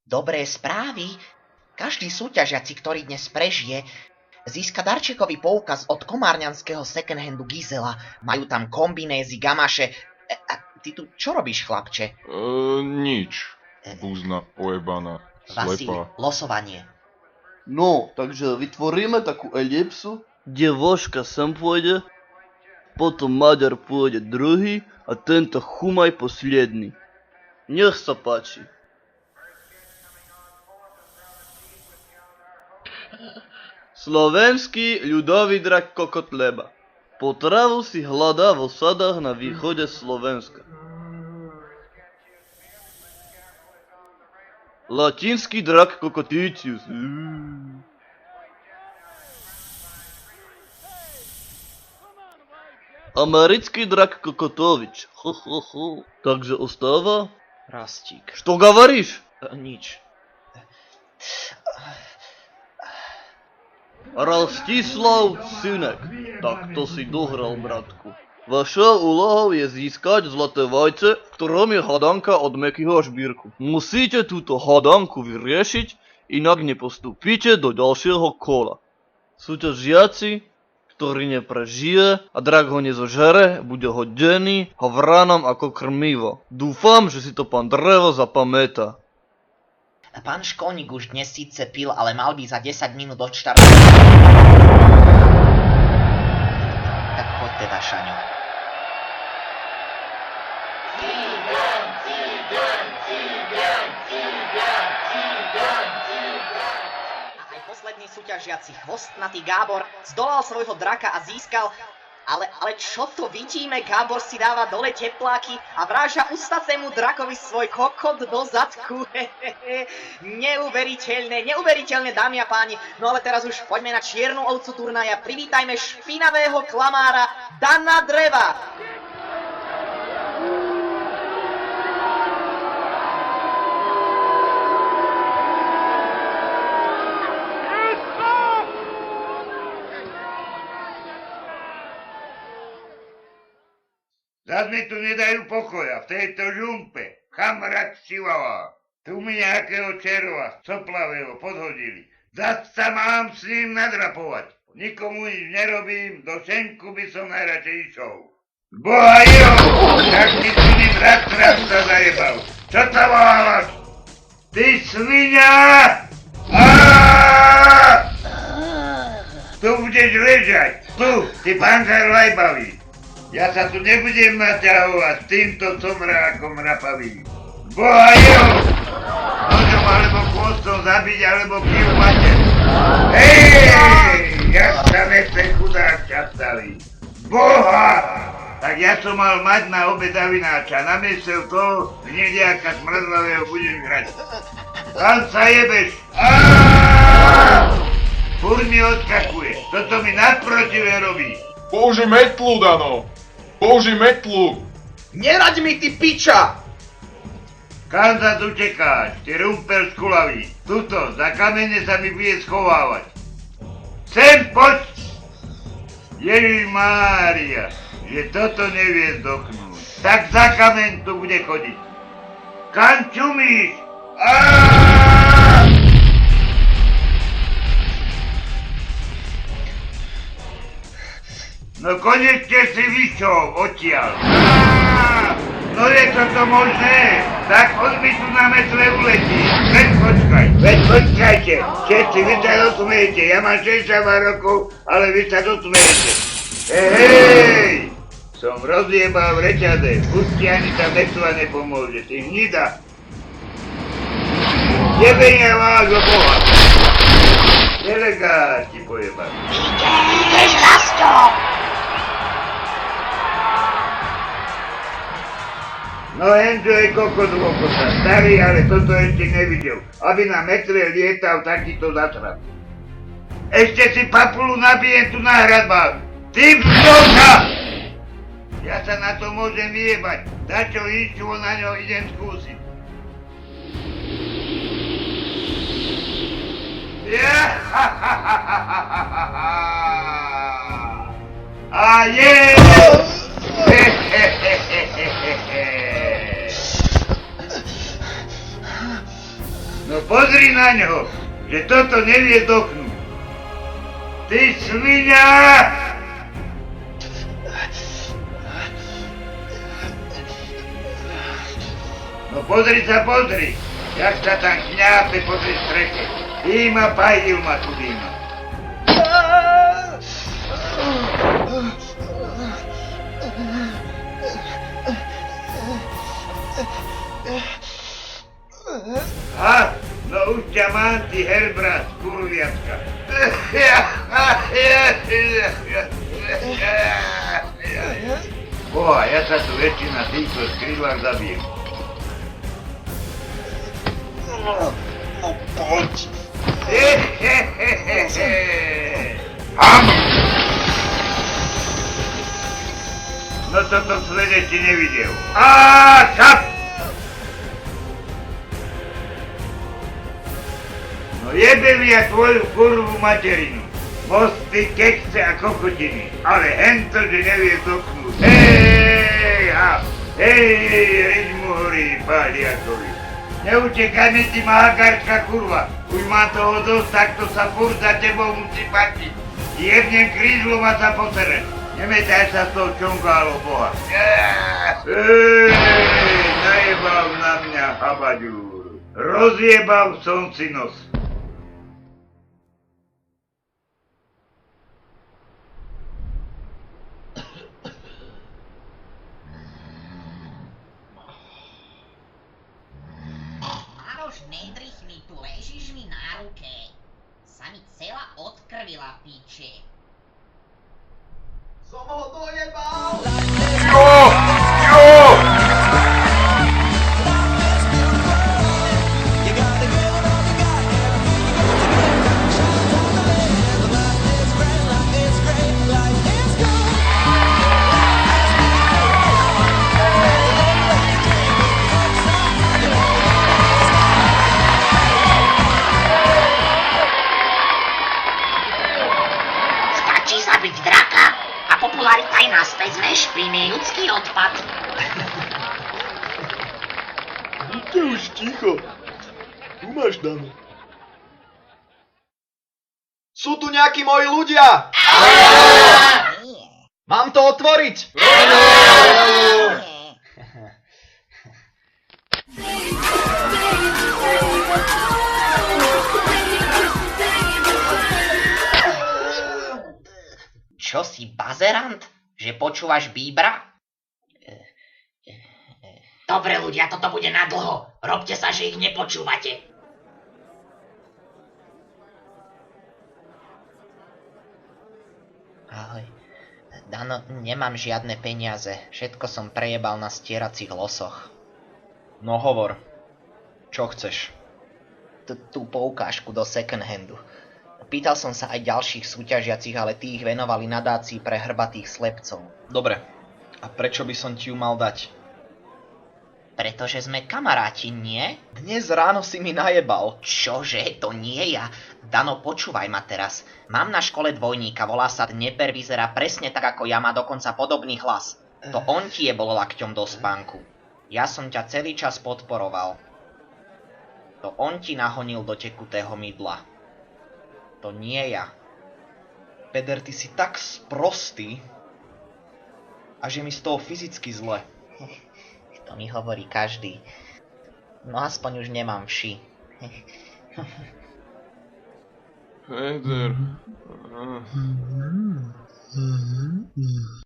Dobré správy. Každý súťažiaci, ktorý dnes prežije, získa darčekový poukaz od komárňanského second-handu Gizela. Majú tam kombinézy, gamaše. Ty tu čo robíš, chlapče? Nič. Búzna ojebaná, Vasil, slepá. losovanie. No, takže vytvoríme takú elipsu, kde Vožka sem pôjde, potom Maďar pôjde druhý a tento Chumaj posledný. Nech sa páči. Slovenský ľudový drak Kokotleba. Potravu si hľadá vo sadách na východe Slovenska. Latinský drak Cocotícius. Americký drak Kokotovič. Takže ostáva? Rastík. Что говоришь? Nič. Rostislav Synek. Tak to si dohral, bratku. Vašou úlohou je získať zlaté vajce, v ktorom je hadanka od Mekyho Žbírku. Musíte túto hadanku vyriešiť, inak nepostúpite do ďalšieho kola. Súťažiaci, ktorý neprežije a drak ho nezožere, bude hodený havranom ako krmivo. Dúfam, že si to pán Drevo zapamätá. Pán školník už dnes síce pil, ale mal by za 10 minút odštartovať. Tak poď teda, Šaňo. A aj posledný súťažiaci chvostnatý Gábor zdolal svojho draka a získal... Ale čo to vidíme? Gábor si dáva dole tepláky a vráža ustacému drakovi svoj kokot do zadku. Neuveriteľné, dámy a páni. No ale teraz už poďme na čiernu ovcu turnaja. Privítajme špinavého klamára Dana Dreva. Zas mi tu nedajú pokoja v tejto žumpe. Kamrat Čivava. Tu mi nejakého červa soplavého podhodili. Zas sa mám s ním nadrapovať. Nikomu nič nerobím, do šenku by som najradšej išiel. Boha jo! Tak mi tu mi drak sa zajebal. Čo to volávaš? Ty svinia! Tu budeš ležať. Tu, ty pankár lajbavý. Ja sa tu nebudem naťahovať s týmto somrákom rapavým. Boha jo! Nožom alebo chvostom zabiť alebo piju mater. Hej! Jak sa nechce chudák častaví. Boha! Tak ja som mal mať na obedavináča. Namiesto toho hnediaka smrzlavého budeš hrať. Tam sa jebeš. Furt mi odskakuje. Toto mi nadprotivé robí. Použij metlu, Dano! Použij metlu! Neraď mi, ty piča! Kam sa tu čekáš, ty rumper skulavý? Tuto, za kamene sa mi bude schovávať. Sem, poď! Ježišmária, že toto nevie zdochnúť. Tak za kamen tu bude chodiť. Kam čumíš? No konečne si vyšiel odtiaľ. No je toto možné? Tak on mi tu na metle uletí. Veď počkajte. Všetci vy sa dosmejete. Ja mám 62 rokov, ale vy sa dosmejete. Hej! Som rozjebal v reťade. Pusti ani tá metla nepomôže. Ty hnida. Jebenia vás o Boha. Delegáti pojebať. Ideš, Rasto! No Enzo je kokot vokota, starý, ale toto ešte nevidel, aby na metre lietal takýto zatrat. Ešte si papulu nabijem tu na hradbách. Ty psoka! Ja sa na to môžem vyjebať, dačo inčuvo na ňo idem skúsiť. A je! No pozri na ňo, že toto nevie zdochnúť. Ty svinia! No pozri, jak sa tam kňápe po tej streche. Dýma, pajdil ma tu dýma. Ha, no už ťa mám, ty herbrat, kurviatka. Boha, ja sa tu väčšina týchto skrydlách zabijem. No poď. No toto svet ešte nevidel. Čap! No jebem ja tvoju kurvu materinu. Mosty, kekce a kokotiny. Ale hento, že nevie zdochnúť. Hej, reď mu horí, páliakovi. Neutekajme ti, mahakarčka kurva. Už mám toho dosť, takto sa furt za tebou musí patiť. Jebnem krízlom a sa potere. Nemetaj sa s tou čongálo, boha. Najebal na mňa habaďúr. Rozjebal som si nos. Maroš, nedrich mi tu, ležíš mi na ruke. Sa mi celá odkrvila, piče. Som ho dojebal! Stačí zabiť draka a popularita je naspäť, sme špiny, ľudský odpad. Buďte už ticho. Tu máš, Dano. Sú tu nejakí moji ľudia? Nie. Mám to otvoriť? Čo si, bazerant? Že počúvaš Bíbra? Dobre ľudia, toto bude na dlho. Robte sa, že ich nepočúvate. Ahoj. Dano, nemám žiadne peniaze. Všetko som prejebal na stieracích losoch. No hovor. Čo chceš? Tú poukážku do second handu. Pýtal som sa aj ďalších súťažiacich, ale tí ich venovali nadácii pre hrbatých slepcov. Dobre. A prečo by som ti ju mal dať? Pretože sme kamaráti, nie? Dnes ráno si mi najebal. Čože, to nie ja. Dano, počúvaj ma teraz. Mám na škole dvojníka, volá sa Dneper, vyzerá presne tak ako ja, má dokonca podobný hlas. To on ti jebol lakťom do spánku. Ja som ťa celý čas podporoval. To on ti nahonil do tekutého mydla. To nie ja. Peder, ty si tak sprostý, a že mi z toho fyzicky zle. To mi hovorí každý. No aspoň už nemám vši. Peder.